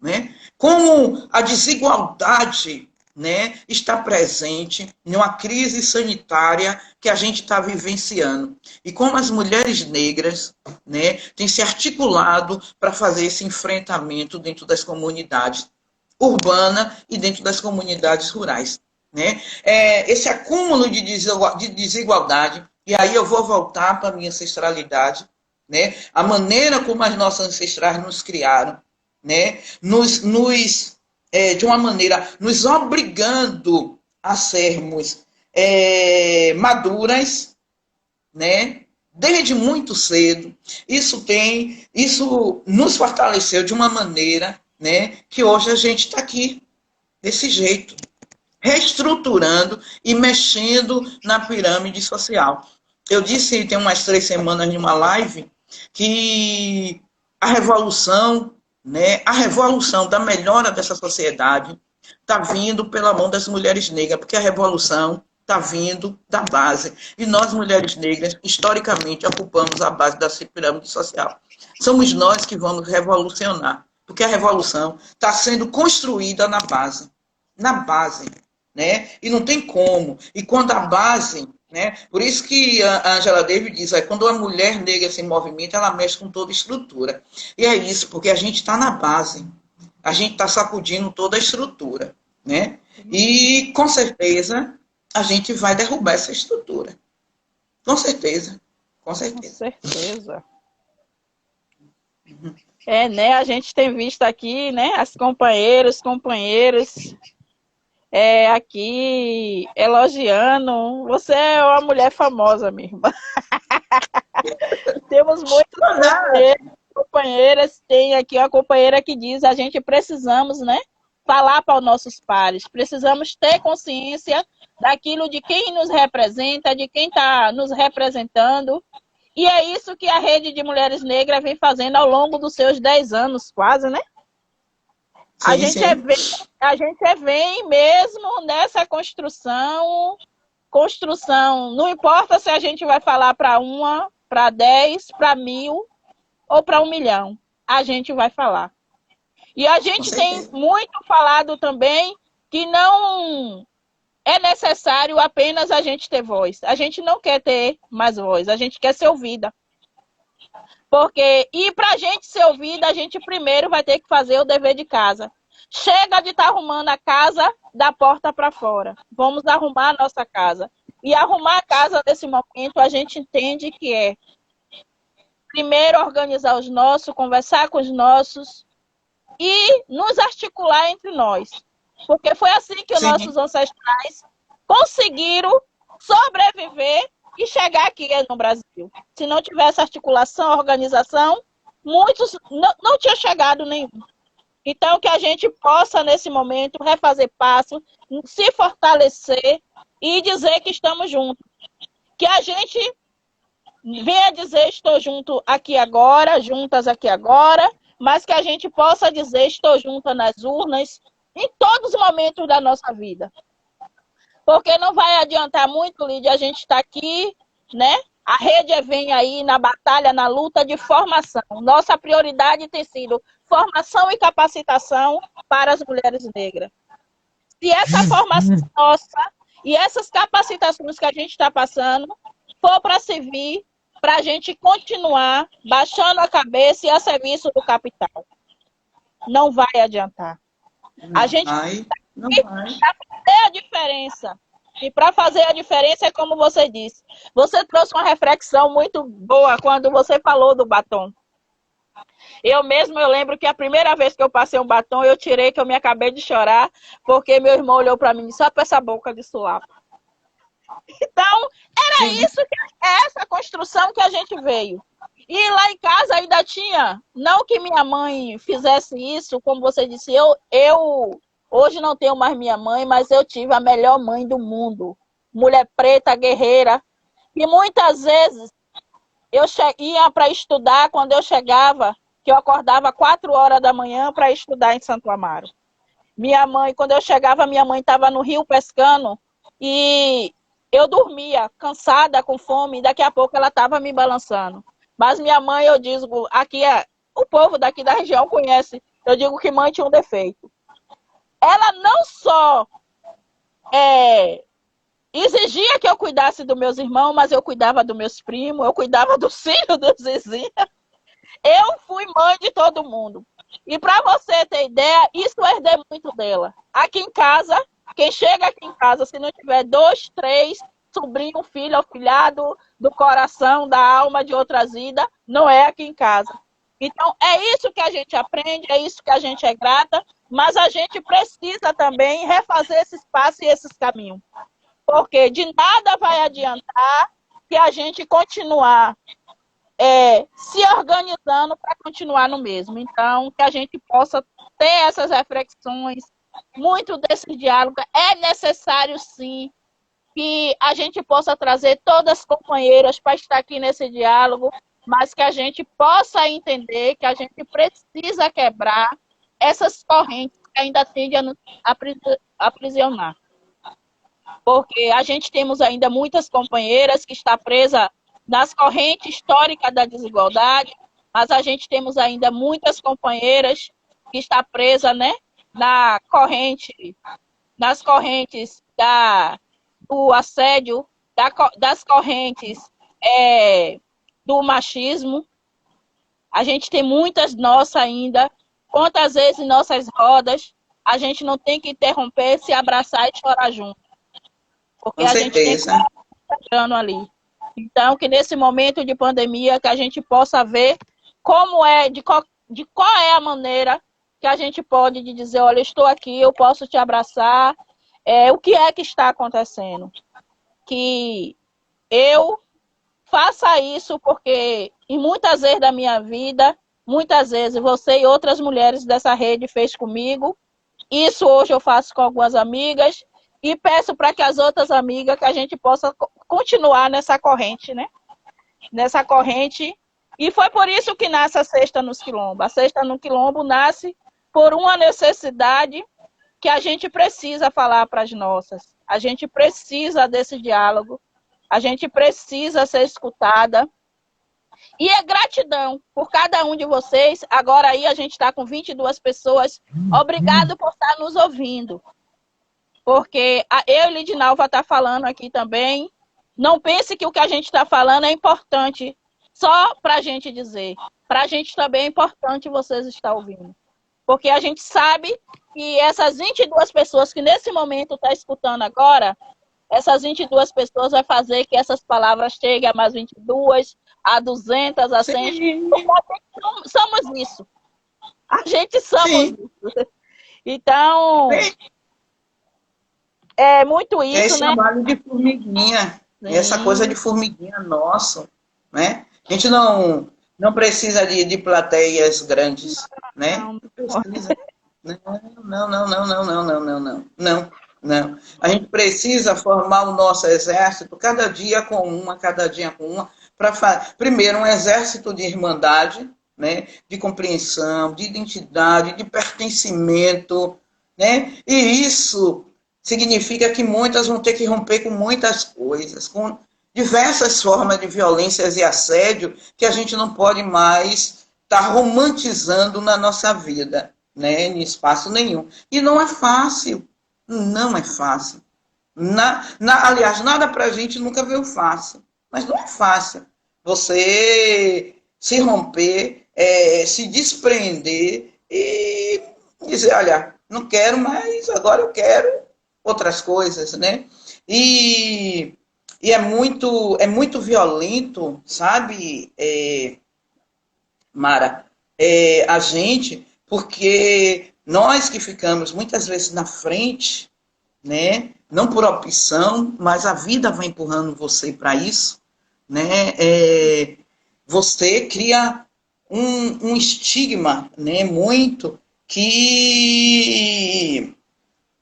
Né? Como a desigualdade, né, está presente numa crise sanitária que a gente está vivenciando. E como as mulheres negras, né, têm se articulado para fazer esse enfrentamento dentro das comunidades urbanas e dentro das comunidades rurais. Né? Esse acúmulo de desigualdade, e aí eu vou voltar para a minha ancestralidade, né? A maneira como as nossas ancestrais nos criaram, né? De uma maneira, nos obrigando a sermos maduras, né? Desde muito cedo. Isso nos fortaleceu de uma maneira, né, que hoje a gente está aqui, desse jeito, reestruturando e mexendo na pirâmide social. Eu disse, tem umas 3 semanas, em uma live, que a revolução, né, a revolução da melhora dessa sociedade está vindo pela mão das mulheres negras, porque a revolução está vindo da base. E nós, mulheres negras, historicamente, ocupamos a base da pirâmide social. Somos nós que vamos revolucionar, porque a revolução está sendo construída na base. Na base. Né? E não tem como. E quando a base... Né? Por isso que a Angela Davis diz, quando a mulher negra se movimenta, ela mexe com toda a estrutura. E é isso, porque a gente está na base. A gente está sacudindo toda a estrutura. Né? E, com certeza, a gente vai derrubar essa estrutura. Com certeza. Com certeza. Com certeza. Né? A gente tem visto aqui, né, as companheiros aqui elogiando. Você é uma mulher famosa, minha irmã. Temos muitas companheiras. Tem aqui uma companheira que diz: a gente precisamos, né, falar para os nossos pares. Precisamos ter consciência daquilo, de quem nos representa, de quem está nos representando. E é isso que a Rede de Mulheres Negras vem fazendo ao longo dos seus 10 anos, quase, né? A gente vem mesmo nessa construção, não importa se a gente vai falar para 1, para 10, para 1000 ou para 1 milhão, a gente vai falar. E a gente tem muito falado também que não é necessário apenas a gente ter voz. A gente não quer ter mais voz, a gente quer ser ouvida. E para a gente ser ouvida, a gente primeiro vai ter que fazer o dever de casa. Chega de estar arrumando a casa da porta para fora. Vamos arrumar a nossa casa. E arrumar a casa nesse momento, a gente entende que é primeiro organizar os nossos, conversar com os nossos e nos articular entre nós. Porque foi assim que os nossos ancestrais conseguiram sobreviver e chegar aqui no Brasil. Se não tivesse articulação, organização, muitos não tinham chegado nenhum. Então, que a gente possa, nesse momento, refazer passo, se fortalecer e dizer que estamos juntos. Que a gente venha dizer estou junto aqui agora, juntas aqui agora, mas que a gente possa dizer estou junta nas urnas, em todos os momentos da nossa vida. Porque não vai adiantar muito, Lídia, a gente estar aqui, né? A rede vem aí na batalha, na luta de formação. Nossa prioridade tem sido formação e capacitação para as mulheres negras. Se essa formação nossa e essas capacitações que a gente está passando for para servir, para a gente continuar baixando a cabeça e a serviço do capital, não vai adiantar. A gente não vai. fazer a diferença. E para fazer a diferença é como você disse. Você trouxe uma reflexão muito boa quando você falou do batom. Eu lembro que a primeira vez que eu passei um batom, eu tirei, que eu me acabei de chorar, porque meu irmão olhou para mim e disse, só para essa boca de sulapa. Então, era isso, essa construção que a gente veio. E lá em casa ainda tinha, não que minha mãe fizesse isso, como você disse, eu hoje não tenho mais minha mãe, mas eu tive a melhor mãe do mundo. Mulher preta, guerreira. E muitas vezes eu ia para estudar, quando eu chegava, que eu acordava 4 horas da manhã para estudar em Santo Amaro. Minha mãe, quando eu chegava, minha mãe estava no rio pescando e eu dormia, cansada, com fome, e daqui a pouco ela estava me balançando. Mas minha mãe, eu digo, aqui o povo daqui da região conhece, eu digo que mãe tinha um defeito. Ela não só exigia que eu cuidasse dos meus irmãos, mas eu cuidava dos meus primos, eu cuidava dos filhos dos vizinhos. Eu fui mãe de todo mundo. E para você ter ideia, isso eu herdei muito dela. Aqui em casa, quem chega aqui em casa, se não tiver 2, 3 sobrinho, filho, afilhado do coração, da alma, de outras vidas, não é aqui em casa. Então, é isso que a gente aprende, é isso que a gente é grata, mas a gente precisa também refazer esses passos e esses caminhos. Porque de nada vai adiantar que a gente continuar se organizando para continuar no mesmo. Então, que a gente possa ter essas reflexões, muito desse diálogo. É necessário, sim, que a gente possa trazer todas as companheiras para estar aqui nesse diálogo, mas que a gente possa entender que a gente precisa quebrar essas correntes que ainda tendem a nos aprisionar. Porque a gente temos ainda muitas companheiras que estão presas nas correntes históricas da desigualdade, mas a gente temos ainda muitas companheiras que estão presas, né, nas correntes do assédio, das correntes do machismo. A gente tem muitas nossas ainda. Quantas vezes em nossas rodas a gente não tem que interromper, se abraçar e chorar junto. Porque a gente tem que estar ali. Então, que nesse momento de pandemia, que a gente possa ver como de qual é a maneira que a gente pode dizer, olha, eu estou aqui, eu posso te abraçar, o que é que está acontecendo. Que eu faça isso, porque em muitas vezes da minha vida, muitas vezes você e outras mulheres dessa rede fez comigo, isso hoje eu faço com algumas amigas, e peço para que as outras amigas, que a gente possa continuar nessa corrente, né? Nessa corrente. E foi por isso que nasce a Sexta nos Quilombos. A Sexta no Quilombo nasce por uma necessidade que a gente precisa falar para as nossas. A gente precisa desse diálogo. A gente precisa ser escutada. E é gratidão por cada um de vocês. Agora aí a gente está com 22 pessoas. Obrigado por estar nos ouvindo. Porque eu e Lidinalva está falando aqui também. Não pense que o que a gente está falando é importante só para a gente dizer. Para a gente também é importante vocês estar ouvindo. Porque a gente sabe que essas 22 pessoas que nesse momento estão escutando agora, essas 22 pessoas vai fazer que essas palavras cheguem a mais 22, a 200, a 100. Sim. Somos isso. A gente somos Sim. isso. Então, Sim. é muito isso, Esse né? trabalho de formiguinha, Sim. essa coisa de formiguinha nossa, né? A gente não precisa de plateias grandes, né? Não precisa. Não. A gente precisa formar o nosso exército cada dia com uma, para primeiro um exército de irmandade, né? De compreensão, de identidade, de pertencimento, né? E isso significa que muitas vão ter que romper com muitas coisas, com diversas formas de violências e assédio que a gente não pode mais estar romantizando na nossa vida, né, em espaço nenhum. E não é fácil, não é fácil. Aliás, nada para a gente nunca veio fácil, mas não é fácil. Você se romper, se desprender e dizer, olha, não quero mais, agora eu quero outras coisas, né? E é muito violento, sabe, Mara? A gente, porque nós que ficamos muitas vezes na frente, né? Não por opção, mas a vida vai empurrando você para isso, né? Você cria um estigma, né? Muito que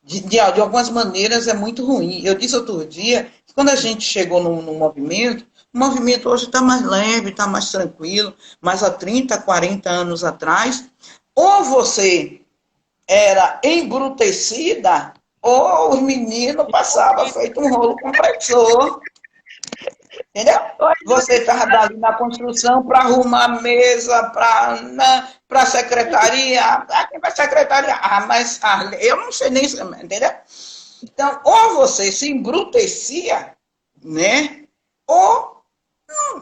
de algumas maneiras é muito ruim. Eu disse outro dia que quando a gente chegou no movimento, o movimento hoje está mais leve, está mais tranquilo, mas há 30, 40 anos atrás, ou você era embrutecida, ou os meninos passavam feito um rolo compressor. Entendeu? Você estava ali na construção para arrumar a mesa, para a secretaria. Quem vai secretaria? Mas eu não sei nem, entendeu? Então, ou você se embrutecia, né? Ou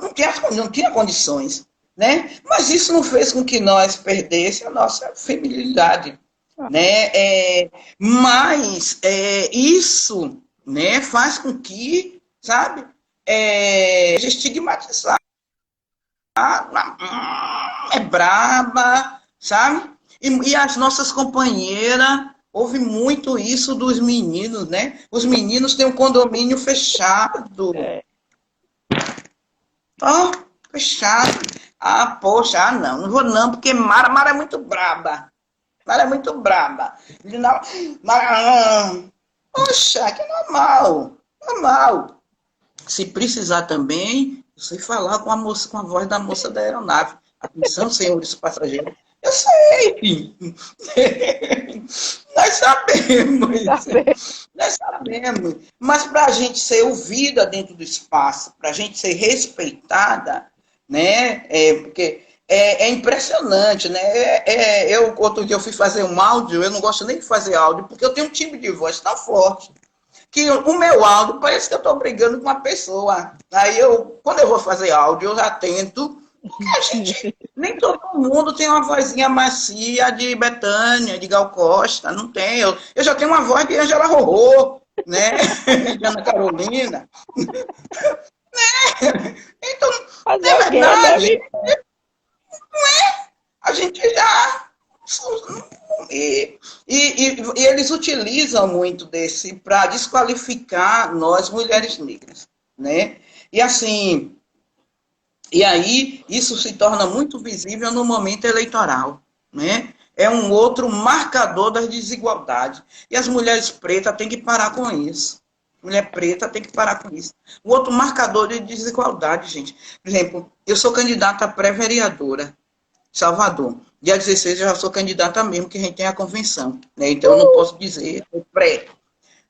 não tinha condições, né? Mas isso não fez com que nós perdêssemos a nossa feminilidade, né? Mas isso, né, faz com que, sabe, estigmatizar, é braba, sabe? E as nossas companheiras, houve muito isso dos meninos, né? Os meninos têm um condomínio fechado. Fechado. Poxa, não vou não, porque Mara é muito braba. Mara é muito braba. Poxa, que normal. Se precisar também, eu sei falar com a moça, com a voz da moça da aeronave. Atenção, senhores passageiros. Eu sei. Nós sabemos. Mas para a gente ser ouvida dentro do espaço, para a gente ser respeitada, né? Porque é impressionante, né? Outro dia eu fui fazer um áudio, eu não gosto nem de fazer áudio, porque eu tenho um timbre de voz tão forte que o meu áudio parece que eu estou brigando com uma pessoa. Aí quando eu vou fazer áudio, eu já tento, porque a gente, nem todo mundo tem uma vozinha macia de Bethânia, de Gal Costa, não tem. Eu já tenho uma voz de Angela Rorô, né? De Ana Carolina. Né? Então, é verdade. A gente já... E eles utilizam muito desse para desqualificar nós, mulheres negras, né? E assim, e aí isso se torna muito visível no momento eleitoral, né? É um outro marcador das desigualdades. E as mulheres pretas têm que parar com isso. Mulher preta tem que parar com isso. Um outro marcador de desigualdade, gente. Por exemplo, eu sou candidata a pré-vereadora, Salvador. Dia 16 eu já sou candidata mesmo, que a gente tem a convenção, né? Então eu não posso dizer pré,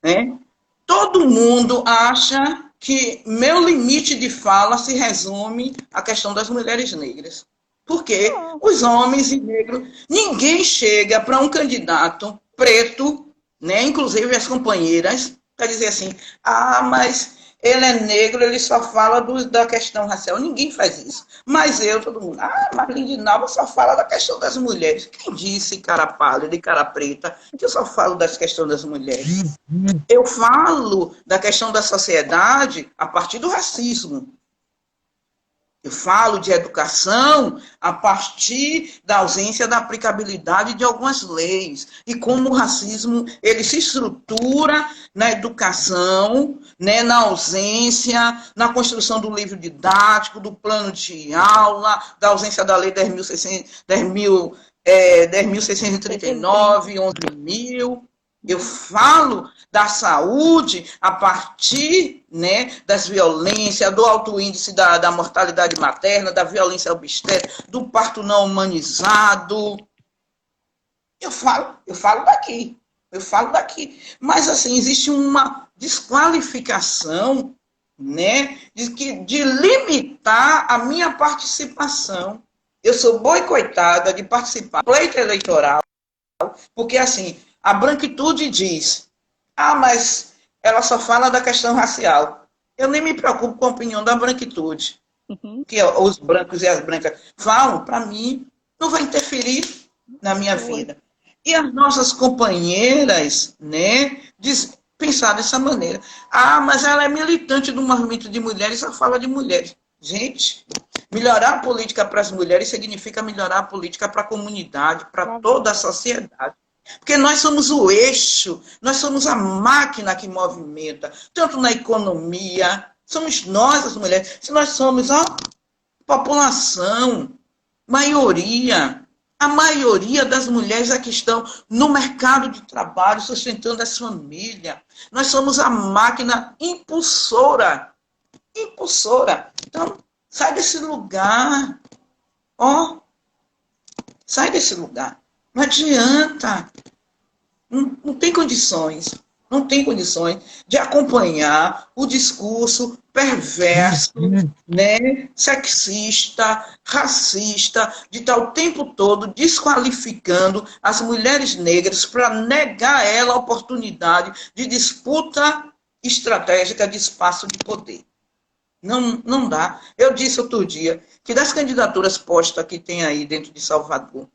né? Todo mundo acha que meu limite de fala se resume à questão das mulheres negras. Porque os homens e negros, ninguém chega para um candidato preto, né? Inclusive as companheiras, para dizer assim, mas ele é negro, ele só fala da questão racial. Ninguém faz isso. Mas todo mundo, Marlene de Nova só fala da questão das mulheres. Quem disse, cara pálida e cara preta, que eu só falo das questões das mulheres? Eu falo da questão da sociedade a partir do racismo. Eu falo de educação a partir da ausência da aplicabilidade de algumas leis. E como o racismo ele se estrutura na educação, né, na ausência, na construção do livro didático, do plano de aula, da ausência da lei 10.639, 11.000. Eu falo da saúde a partir, né, das violências, do alto índice da mortalidade materna, da violência obstétrica, do parto não humanizado. Eu falo daqui. Mas, assim, existe uma desqualificação, né, de limitar a minha participação. Eu sou boicotada de participar do pleito eleitoral, porque, assim, a branquitude diz, mas ela só fala da questão racial. Eu nem me preocupo com a opinião da branquitude. Que os brancos e as brancas falam, para mim, não vai interferir na minha vida. E as nossas companheiras, né, pensar dessa maneira. Mas ela é militante do movimento de mulheres, só fala de mulheres. Gente, melhorar a política para as mulheres significa melhorar a política para a comunidade, para toda a sociedade. Porque nós somos o eixo, nós somos a máquina que movimenta, tanto na economia, somos nós as mulheres, se nós somos a população, a maioria das mulheres é que estão no mercado de trabalho, sustentando as famílias. Nós somos a máquina impulsora. Então, sai desse lugar. Sai desse lugar. Não adianta. Não tem condições. Não tem condições de acompanhar o discurso perverso, né, sexista, racista, de estar o tempo todo desqualificando as mulheres negras para negar a ela a oportunidade de disputa estratégica de espaço de poder. Não dá. Eu disse outro dia que das candidaturas postas que tem aí dentro de Salvador,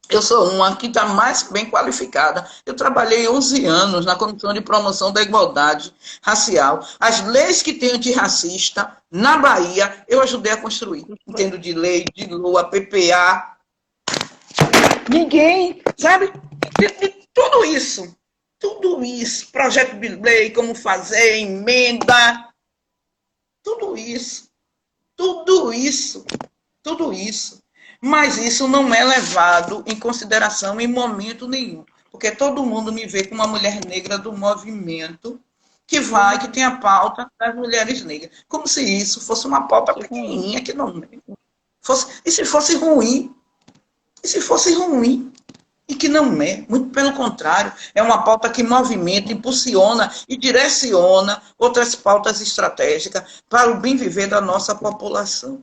eu sou uma que está mais bem qualificada. Eu trabalhei 11 anos na Comissão de Promoção da Igualdade Racial. As leis que tem antirracista na Bahia, eu ajudei a construir. Entendo de lei, de LOA, PPA. Ninguém, sabe? Tudo isso. Projeto de lei, como fazer, emenda. Tudo isso. Mas isso não é levado em consideração em momento nenhum. Porque todo mundo me vê como uma mulher negra do movimento que tem a pauta das mulheres negras. Como se isso fosse uma pauta pequenininha, que não é. E se fosse ruim? E que não é. Muito pelo contrário. É uma pauta que movimenta, impulsiona e direciona outras pautas estratégicas para o bem viver da nossa população.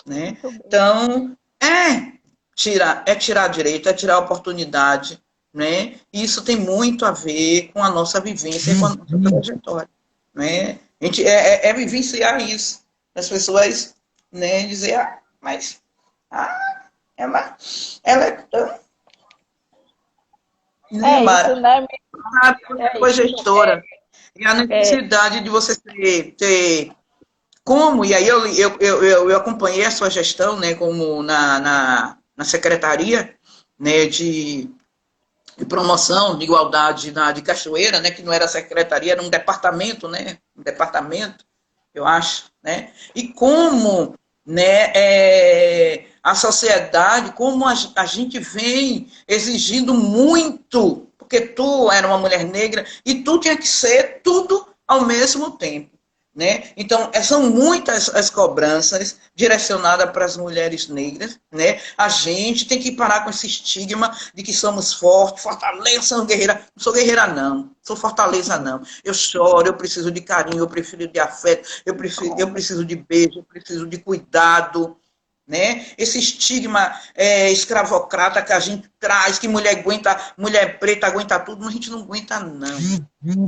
Né? Então, tirar direito, tirar oportunidade, né? Isso tem muito a ver com a nossa vivência e com a nossa trajetória, né? A gente vivenciar isso. As pessoas, né, dizer, ela é tão... isso, né? Foi gestora. E a necessidade de você ter como, e aí eu acompanhei a sua gestão, né, como na secretaria, né, de promoção de igualdade de Cachoeira, né, que não era secretaria, era um departamento, né, eu acho, né, e como, né, a sociedade, como a gente vem exigindo muito, porque tu era uma mulher negra e tu tinha que ser tudo ao mesmo tempo. Né? Então, são muitas as cobranças direcionadas para as mulheres negras. Né? A gente tem que parar com esse estigma de que somos fortes, fortaleza, guerreira. Não sou guerreira, não. Sou fortaleza, não. Eu choro, eu preciso de carinho, eu preciso de afeto, eu preciso de beijo, eu preciso de cuidado. né? Esse estigma escravocrata que a gente traz, que mulher aguenta, mulher preta aguenta tudo, a gente não aguenta, não.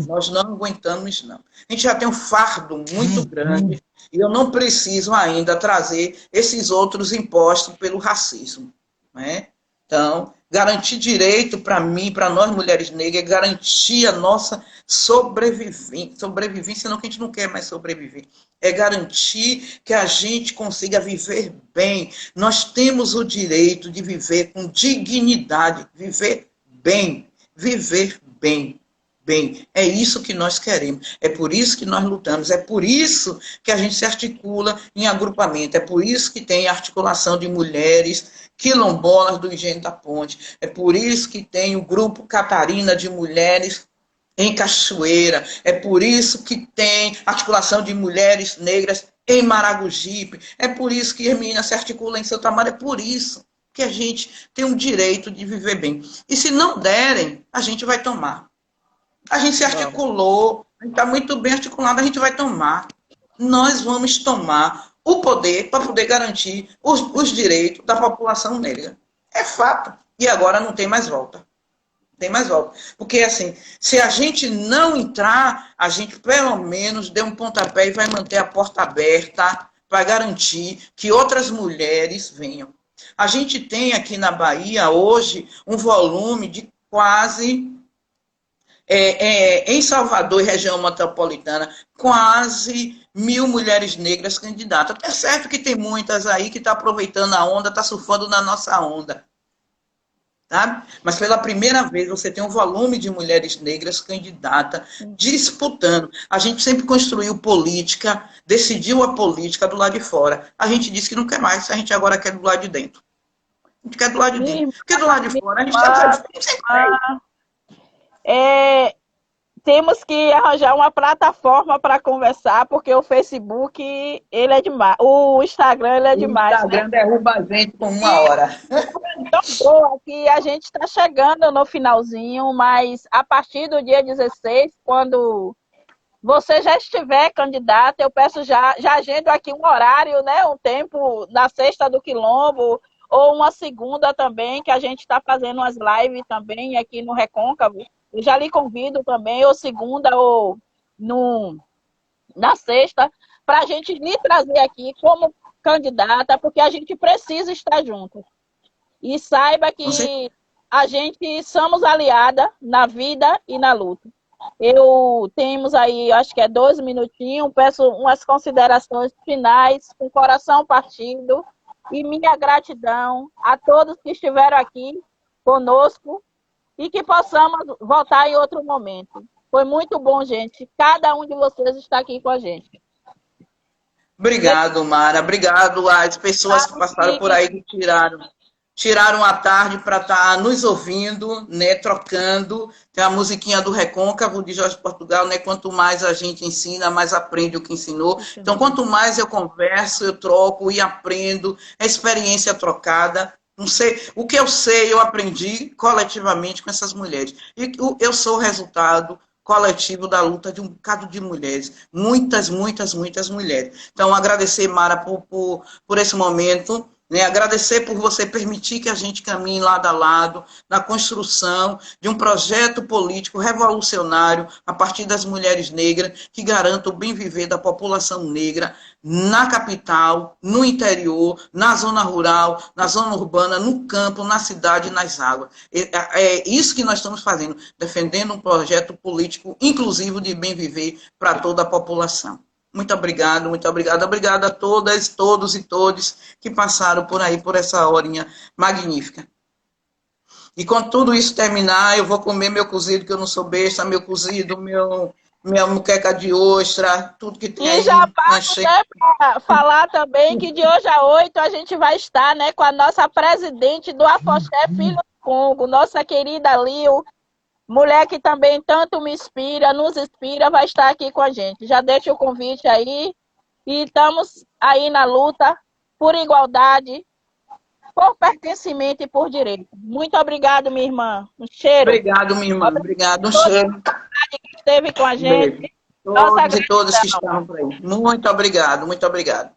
Nós não aguentamos, não. A gente já tem um fardo muito grande e eu não preciso ainda trazer esses outros impostos pelo racismo, né? Então, garantir direito para mim, para nós mulheres negras, é garantir a nossa sobrevivência. Sobrevivência não que a gente não quer mais sobreviver. É garantir que a gente consiga viver bem. Nós temos o direito de viver com dignidade, viver bem, viver bem. Bem, é isso que nós queremos, é por isso que nós lutamos, é por isso que a gente se articula em agrupamento, é por isso que tem articulação de mulheres quilombolas do Engenho da Ponte, é por isso que tem o grupo Catarina de mulheres em Cachoeira, é por isso que tem articulação de mulheres negras em Maragogipe, é por isso que as meninas se articulam em Santa Maria, é por isso que a gente tem o direito de viver bem. E se não derem, a gente vai tomar. A gente se articulou, a gente está muito bem articulado, a gente vai tomar. Nós vamos tomar o poder para poder garantir os direitos da população negra. É fato. E agora não tem mais volta. Não tem mais volta. Porque, assim, se a gente não entrar, a gente pelo menos dê um pontapé e vai manter a porta aberta para garantir que outras mulheres venham. A gente tem aqui na Bahia, hoje, um volume de quase... em Salvador e região metropolitana, quase 1.000 mulheres negras candidatas. É certo que tem muitas aí que estão aproveitando a onda, está surfando na nossa onda. Tá? Mas pela primeira vez você tem um volume de mulheres negras candidatas disputando. A gente sempre construiu política, decidiu a política do lado de fora. A gente disse que não quer mais, a gente agora quer do lado de dentro. A gente quer do lado de dentro. Porque do lado de fora a gente está... Temos que arranjar uma plataforma para conversar, porque o Facebook, ele é demais. O Instagram, ele é demais. O Instagram, né? Derruba a gente com uma hora. Então, boa, que a gente está chegando no finalzinho, mas a partir do dia 16, quando você já estiver candidata, eu peço já agendo aqui um horário, né, um tempo na sexta do Quilombo, ou uma segunda também, que a gente está fazendo umas lives também aqui no Recôncavo. Eu já lhe convido também, ou segunda, ou na sexta, para a gente lhe trazer aqui como candidata, porque a gente precisa estar junto. E saiba que a gente somos aliada na vida e na luta. Temos aí, acho que é 2 minutinhos, peço umas considerações finais, com o coração partido, e minha gratidão a todos que estiveram aqui conosco, e que possamos voltar em outro momento. Foi muito bom, gente. Cada um de vocês está aqui com a gente. Obrigado, Mara. Obrigado às pessoas que passaram por aí, que tiraram a tarde para estar nos ouvindo, né, trocando. Tem a musiquinha do Recôncavo, de Jorge Portugal, né? Quanto mais a gente ensina, mais aprende o que ensinou. Então, quanto mais eu converso, eu troco e aprendo, é experiência trocada. Não sei, o que eu sei, eu aprendi coletivamente com essas mulheres. E eu sou o resultado coletivo da luta de um bocado de mulheres. Muitas, muitas, muitas mulheres. Então, agradecer, Mara, por esse momento. Né, agradecer por você permitir que a gente caminhe lado a lado na construção de um projeto político revolucionário a partir das mulheres negras que garanta o bem viver da população negra na capital, no interior, na zona rural, na zona urbana, no campo, na cidade e nas águas. É isso que nós estamos fazendo, defendendo um projeto político inclusivo de bem viver para toda a população. Muito obrigado, muito obrigado. Obrigado a todas, todos e todos que passaram por aí, por essa horinha magnífica. E quando tudo isso terminar, eu vou comer meu cozido, que eu não sou besta, meu cozido, minha muqueca de ostra, tudo que tem. E já passo, né, para falar também que de hoje a 8 a gente vai estar, né, com a nossa presidente do Afoxé Filho do Congo, nossa querida Lil, mulher que também tanto me inspira, nos inspira, vai estar aqui com a gente. Já deixo o convite aí. E estamos aí na luta por igualdade, por pertencimento e por direito. Muito obrigado, minha irmã. Um cheiro. Obrigado, minha irmã. Obrigado, um cheiro. Que esteve com a gente. Todos e todas que estavam por aí. Muito obrigado, muito obrigado.